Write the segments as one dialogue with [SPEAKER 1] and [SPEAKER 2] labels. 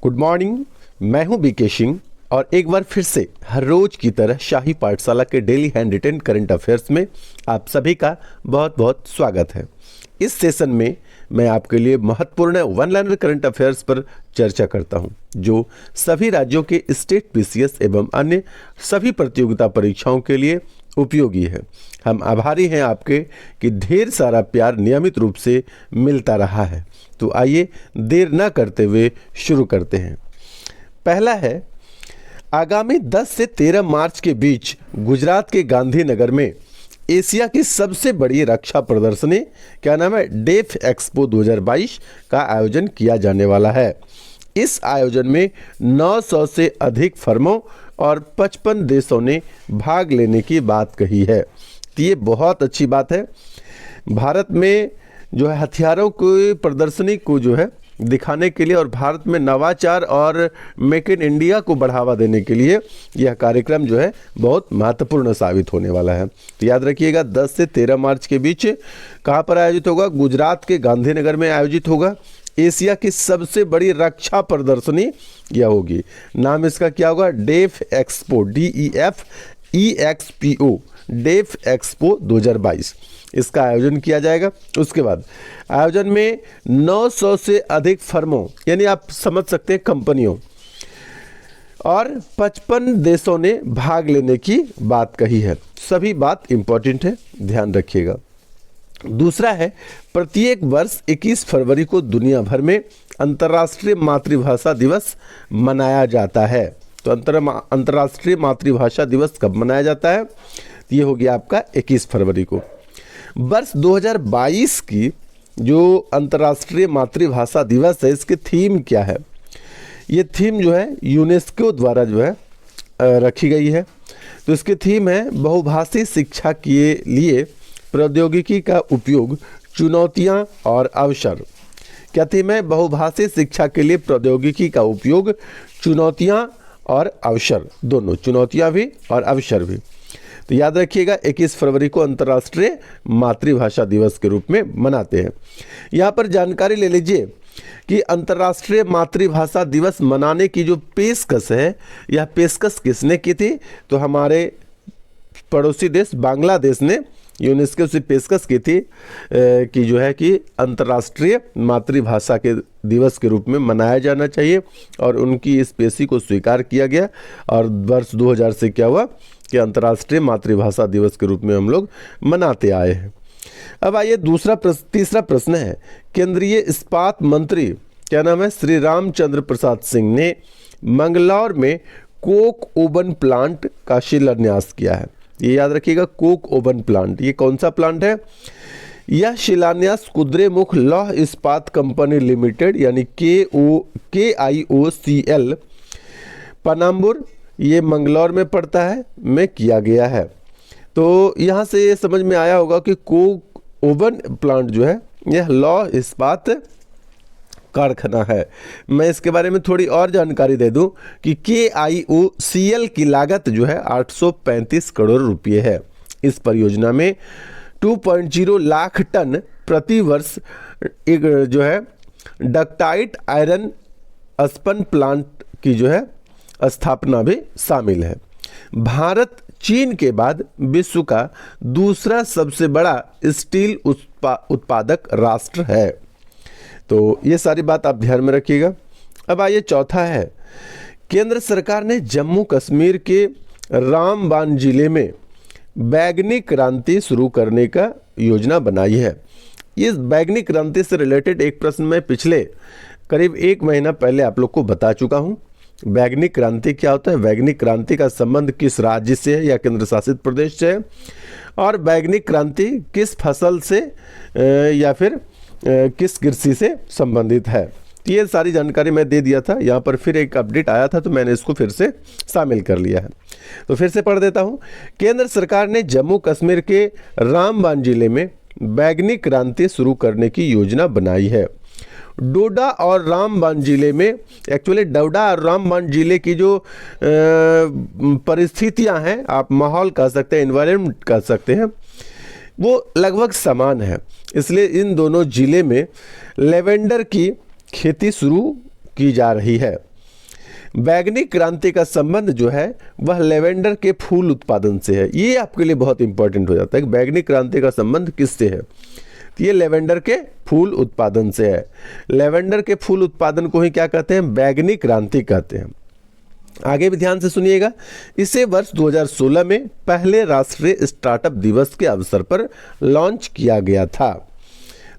[SPEAKER 1] Good morning. मैं हूं BK Singh और एक बार फिर से हर रोज की तरह शाही पाठशाला के daily hand retain current affairs में आप सभी का बहुत बहुत स्वागत है। इस सेशन में मैं आपके लिए महत्वपूर्ण वन लाइनर करंट अफेयर्स पर चर्चा करता हूं, जो सभी राज्यों के स्टेट पीसीएस एवं अन्य सभी प्रतियोगिता परीक्षाओं के लिए उपयोगी है। हम आभारी हैं आपके कि ढेर सारा प्यार नियमित रूप से मिलता रहा है। तो आइए देर न करते हुए शुरू करते हैं। पहला है, आगामी 10 से 13 मार्च के बीच गुजरात के गांधीनगर में एशिया की सबसे बड़ी रक्षा प्रदर्शनी क्या नाम है डेफ एक्सपो 2022 का आयोजन किया जाने वाला है। इस आयोजन में 900 से अधिक फर्मों और 55 देशों ने भाग लेने की बात कही है। तो ये बहुत अच्छी बात है। भारत में जो है हथियारों की प्रदर्शनी को जो है दिखाने के लिए और भारत में नवाचार और मेक इन इंडिया को बढ़ावा देने के लिए यह कार्यक्रम जो है बहुत महत्वपूर्ण साबित होने वाला है। तो याद रखिएगा 10 से 13 मार्च के बीच कहाँ पर आयोजित होगा? गुजरात के गांधीनगर में आयोजित होगा। एशिया की सबसे बड़ी रक्षा प्रदर्शनी यह होगी। नाम इसका क्या होगा? DefExpo, DEFEXPO, DefExpo 2022 इसका आयोजन किया जाएगा। उसके बाद आयोजन में 900 से अधिक फर्मों यानी आप समझ सकते हैं कंपनियों और 55 देशों ने भाग लेने की बात कही है। सभी बात इंपॉर्टेंट है, ध्यान रखिएगा। दूसरा है, प्रत्येक वर्ष 21 फरवरी को दुनिया भर में अंतर्राष्ट्रीय मातृभाषा दिवस मनाया जाता है। तो अंतर्राष्ट्रीय मातृभाषा दिवस कब मनाया जाता है? ये हो गया आपका 21 फरवरी को। वर्ष 2022 की जो अंतर्राष्ट्रीय मातृभाषा दिवस है, इसकी थीम क्या है? ये थीम जो है यूनेस्को द्वारा जो है रखी गई है। तो इसकी थीम है बहुभाषी शिक्षा के लिए प्रौद्योगिकी का उपयोग, चुनौतियां और अवसर। क्या थीम है? बहुभाषी शिक्षा के लिए प्रौद्योगिकी का उपयोग, चुनौतियां और अवसर, दोनों, चुनौतियां भी और अवसर भी। तो याद रखिएगा 21 फरवरी को अंतर्राष्ट्रीय मातृभाषा दिवस के रूप में मनाते हैं। यहाँ पर जानकारी ले लीजिए कि अंतर्राष्ट्रीय मातृभाषा दिवस मनाने की जो पेशकश है, यह पेशकश किसने की थी? तो हमारे पड़ोसी देश बांग्लादेश ने यूनेस्को से पेशकश की थी कि जो है कि अंतर्राष्ट्रीय मातृभाषा के दिवस के रूप में मनाया जाना चाहिए, और उनकी इस पेशी को स्वीकार किया गया और वर्ष 2000 से क्या हुआ कि अंतर्राष्ट्रीय मातृभाषा दिवस के रूप में हम लोग मनाते आए हैं। अब आइए तीसरा प्रश्न है, केंद्रीय इस्पात मंत्री क्या नाम है? श्री रामचंद्र प्रसाद सिंह ने मंगलौर में कोक ओवन प्लांट का शिलान्यास किया है। ये याद रखिएगा, कोक ओवन प्लांट, ये कौन सा प्लांट है? यह शिलान्यास कुद्रेमुख लौह इस्पात कंपनी लिमिटेड यानी KIOCL पनाम्बुर, ये मंगलौर में पड़ता है, में किया गया है। तो यहाँ से ये समझ में आया होगा कि कोक ओवन प्लांट जो है यह लौह इस्पात कारखाना है। मैं इसके बारे में थोड़ी और जानकारी दे दूं कि KIOCL की लागत जो है 835 करोड़ रुपये है। इस परियोजना में 2.0 लाख टन प्रति वर्ष एक जो है डक्टाइट आयरन स्पन प्लांट की जो है स्थापना भी शामिल है। भारत चीन के बाद विश्व का दूसरा सबसे बड़ा स्टील उत्पादक राष्ट्र है। तो ये सारी बात आप ध्यान में रखिएगा। अब आइए चौथा है, केंद्र सरकार ने जम्मू कश्मीर के रामबान जिले में बैगनी क्रांति शुरू करने का योजना बनाई है। इस बैगनी क्रांति से रिलेटेड एक प्रश्न मैं पिछले करीब 1 महीना पहले आप लोग को बता चुका हूँ। बैगनी क्रांति क्या होता है, बैगनी क्रांति का संबंध किस राज्य से है या केंद्र शासित प्रदेश से है, और बैगनी क्रांति किस फसल से या फिर किस कृषि से संबंधित है। तो ये सारी जानकारी मैं दे दिया था, यहाँ पर फिर एक अपडेट आया था तो मैंने इसको फिर से शामिल कर लिया है। तो फिर से पढ़ देता हूँ। केंद्र सरकार ने जम्मू कश्मीर के रामबान जिले में बैगनी क्रांति शुरू करने की योजना बनाई है। डोडा और रामबान जिले में, एक्चुअली डोडा और रामबान जिले की जो परिस्थितियां हैं, आप माहौल कह सकते हैं, एनवायरनमेंट कह सकते हैं, वो लगभग समान है। इसलिए इन दोनों जिले में लेवेंडर की खेती शुरू की जा रही है। बैगनी क्रांति का संबंध जो है वह लेवेंडर के फूल उत्पादन से है। ये आपके लिए बहुत इंपॉर्टेंट हो जाता है कि बैगनी क्रांति का संबंध किससे है, तो ये लेवेंडर के फूल उत्पादन से है। लेवेंडर के फूल उत्पादन को ही क्या कहते हैं, बैगनी क्रांति कहते हैं। आगे भी ध्यान से सुनिएगा। इसे वर्ष 2016 में पहले राष्ट्रीय स्टार्टअप दिवस के अवसर पर लॉन्च किया गया था।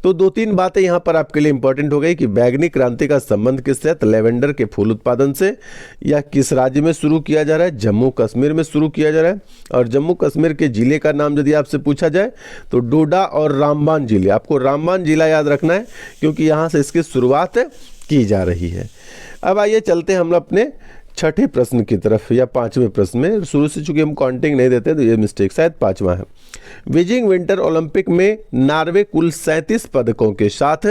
[SPEAKER 1] तो 2-3 बातें यहाँ पर आपके लिए इंपॉर्टेंट हो गई कि बैगनी क्रांति का संबंध किससे है, तो लेवेंडर के फूल उत्पादन से। यह किस राज्य में शुरू किया जा रहा है, जम्मू कश्मीर में शुरू किया जा रहा है। और जम्मू कश्मीर के जिले का नाम यदि आपसे पूछा जाए तो डोडा और रामबान जिले, आपको रामबान जिला याद रखना है क्योंकि यहाँ से इसकी शुरुआत की जा रही है। अब आइए चलते हैं हम अपने छठे प्रश्न की तरफ या 5वें प्रश्न में। शुरू से चूंकि हम काउंटिंग नहीं देते तो ये मिस्टेक शायद 5वां है। बीजिंग विंटर ओलंपिक में नॉर्वे कुल 37 पदकों के साथ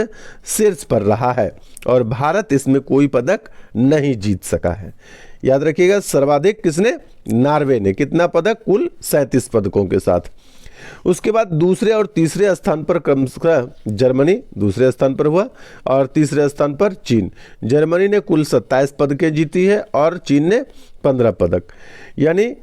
[SPEAKER 1] शीर्ष पर रहा है और भारत इसमें कोई पदक नहीं जीत सका है। याद रखिएगा, सर्वाधिक किसने, नॉर्वे ने। कितना पदक, कुल 37 पदकों के साथ। उसके बाद दूसरे और तीसरे स्थान पर क्रमशः जर्मनी दूसरे स्थान पर हुआ और तीसरे स्थान पर चीन। जर्मनी ने कुल 27 पदकें जीती है और चीन ने 15 पदक, यानी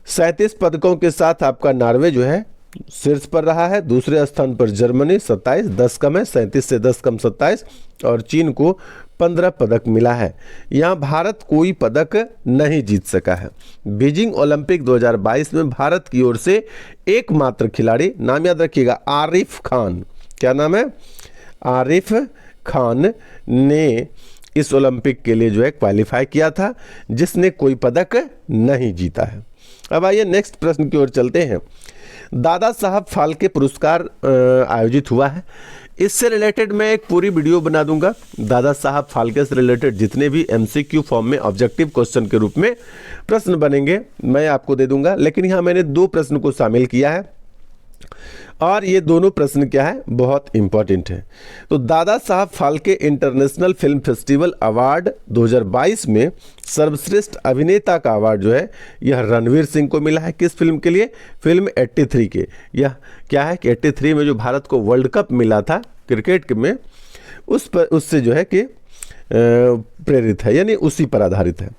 [SPEAKER 1] 37 पदकों के साथ आपका नॉर्वे जो है शीर्ष पर रहा है। दूसरे स्थान पर जर्मनी 27, 10 कम है, 37 से 10 कम 27, और चीन को 15 पदक मिला है। यहाँ भारत कोई पदक नहीं जीत सका है। बीजिंग ओलंपिक 2022 में भारत की ओर से एकमात्र खिलाड़ी, नाम याद रखिएगा, आरिफ खान, क्या नाम है, आरिफ खान ने इस ओलंपिक के लिए जो है क्वालिफाई किया था, जिसने कोई पदक नहीं जीता है। अब आइए नेक्स्ट प्रश्न की ओर चलते हैं। दादा साहब फाल्के पुरस्कार आयोजित हुआ है। इससे रिलेटेड मैं एक पूरी वीडियो बना दूंगा। दादा साहब फाल्के से रिलेटेड जितने भी MCQ फॉर्म में ऑब्जेक्टिव क्वेश्चन के रूप में प्रश्न बनेंगे मैं आपको दे दूंगा, लेकिन यहाँ मैंने 2 प्रश्न को शामिल किया है और ये दोनों प्रश्न क्या है, बहुत इंपॉर्टेंट है। तो Dada Saheb Phalke international film festival award 2022 में सर्वश्रेष्ठ अभिनेता का अवार्ड जो है यह रणवीर सिंह को मिला है। किस फिल्म के लिए, फिल्म 83 के। यह क्या है कि 83 में जो भारत को वर्ल्ड कप मिला था क्रिकेट में, उससे जो है कि प्रेरित है, यानी उसी पर आधारित है।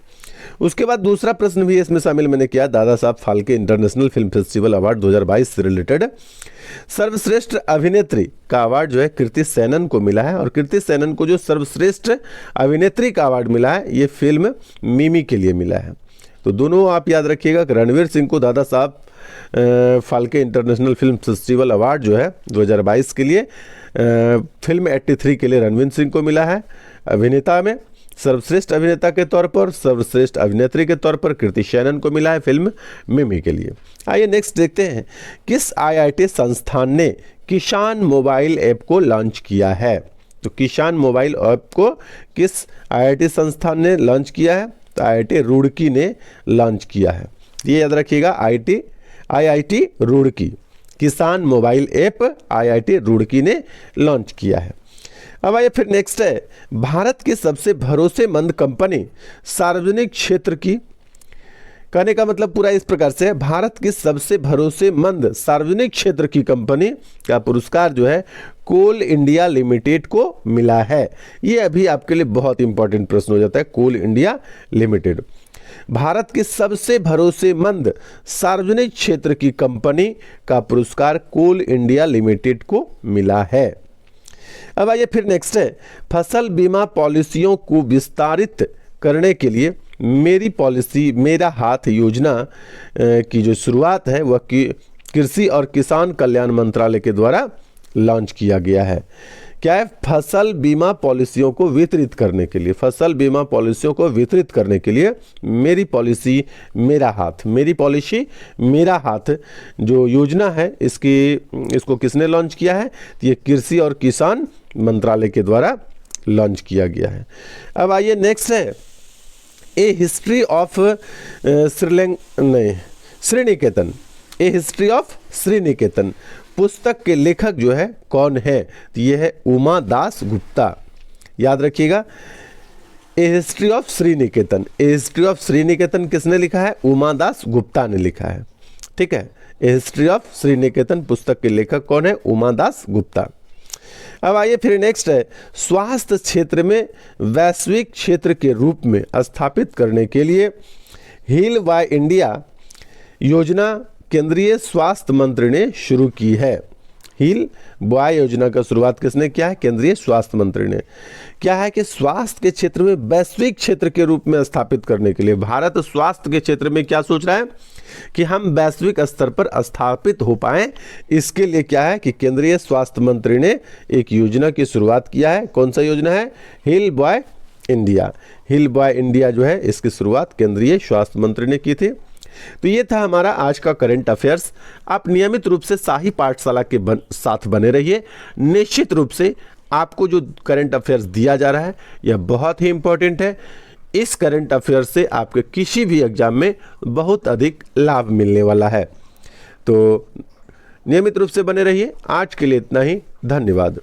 [SPEAKER 1] उसके बाद दूसरा प्रश्न भी इसमें शामिल मैंने किया, Dada Saheb Phalke international film festival award 2022 से रिलेटेड सर्वश्रेष्ठ अभिनेत्री का अवार्ड जो है कृति सेनन को मिला है। और कृति सेनन को जो सर्वश्रेष्ठ अभिनेत्री का अवार्ड मिला है ये फिल्म मिमी के लिए मिला है। तो दोनों आप याद रखिएगा कि रणवीर सिंह को Dada Saheb Phalke international film festival award जो है 2022 के लिए, फिल्म 83 के लिए रणवीर सिंह को मिला है अभिनेता में, सर्वश्रेष्ठ अभिनेता के तौर पर, सर्वश्रेष्ठ अभिनेत्री के तौर पर कृति सेनन को मिला है फिल्म मिमी के लिए। आइए नेक्स्ट देखते हैं, किस IIT संस्थान ने किसान मोबाइल ऐप को लॉन्च किया है। तो किसान मोबाइल ऐप को किस IIT संस्थान ने लॉन्च किया है, तो IIT रुड़की ने लॉन्च किया है। ये याद रखिएगा, IIT रुड़की, किसान मोबाइल ऐप IIT रुड़की ने लॉन्च किया है। अब आइए फिर नेक्स्ट है, भारत की सबसे भरोसेमंद कंपनी सार्वजनिक क्षेत्र की, कहने का मतलब पूरा इस प्रकार से है, भारत की सबसे भरोसेमंद सार्वजनिक क्षेत्र की कंपनी का पुरस्कार जो है कोल इंडिया लिमिटेड को मिला है। ये अभी आपके लिए बहुत इंपॉर्टेंट प्रश्न हो जाता है, कोल इंडिया लिमिटेड, भारत की सबसे भरोसेमंद सार्वजनिक क्षेत्र की कंपनी का पुरस्कार कोल इंडिया लिमिटेड को मिला है। अब आइए फिर नेक्स्ट है, फसल बीमा पॉलिसियों को विस्तारित करने के लिए मेरी पॉलिसी मेरा हाथ योजना की जो शुरुआत है वह कृषि और किसान कल्याण मंत्रालय के द्वारा लॉन्च किया गया है। क्या है, फसल बीमा पॉलिसियों को वितरित करने के लिए, फसल बीमा पॉलिसियों को वितरित करने के लिए मेरी पॉलिसी मेरा हाथ, मेरी पॉलिसी मेरा हाथ जो योजना है इसको किसने लॉन्च किया है, ये कृषि और किसान मंत्रालय के द्वारा लॉन्च किया गया है। अब आइए नेक्स्ट है, a history of Sriniketan, a history of Sriniketan पुस्तक के लेखक जो है कौन है, तो ये है उमा दास गुप्ता। याद रखिएगा, a history of Sriniketan, a history of Sriniketan किसने लिखा है, उमा दास गुप्ता ने लिखा है। ठीक है, ए हिस्ट्री ऑफ श्रीनिकेतन पुस्तक के लेखक कौन है, उमा दास गुप्ता। अब आइए फिर नेक्स्ट है, स्वास्थ्य क्षेत्र में वैश्विक क्षेत्र के रूप में स्थापित करने के लिए हील बाय इंडिया योजना केंद्रीय स्वास्थ्य मंत्री ने शुरू की है। हील बॉय योजना का शुरुआत किसने किया है? केंद्रीय स्वास्थ्य मंत्री ने। क्या है कि स्वास्थ्य के क्षेत्र में वैश्विक क्षेत्र के रूप में स्थापित करने के लिए भारत स्वास्थ्य के क्षेत्र में क्या सोच रहा है कि हम वैश्विक स्तर पर स्थापित हो पाए। इसके लिए क्या है कि केंद्रीय स्वास्थ्य मंत्री ने एक योजना की शुरुआत किया है। कौन सा योजना है? Heal by India. Heal by India जो है इसकी शुरुआत केंद्रीय स्वास्थ्य मंत्री ने की थी। तो ये था हमारा आज का करंट अफेयर्स। आप नियमित रूप से शाही पाठशाला के साथ बने रहिए। निश्चित रूप से आपको जो करंट अफेयर्स दिया जा रहा है यह बहुत ही इंपॉर्टेंट है। इस करंट अफेयर्स से आपके किसी भी एग्जाम में बहुत अधिक लाभ मिलने वाला है। तो नियमित रूप से बने रहिए। आज के लिए इतना ही। धन्यवाद।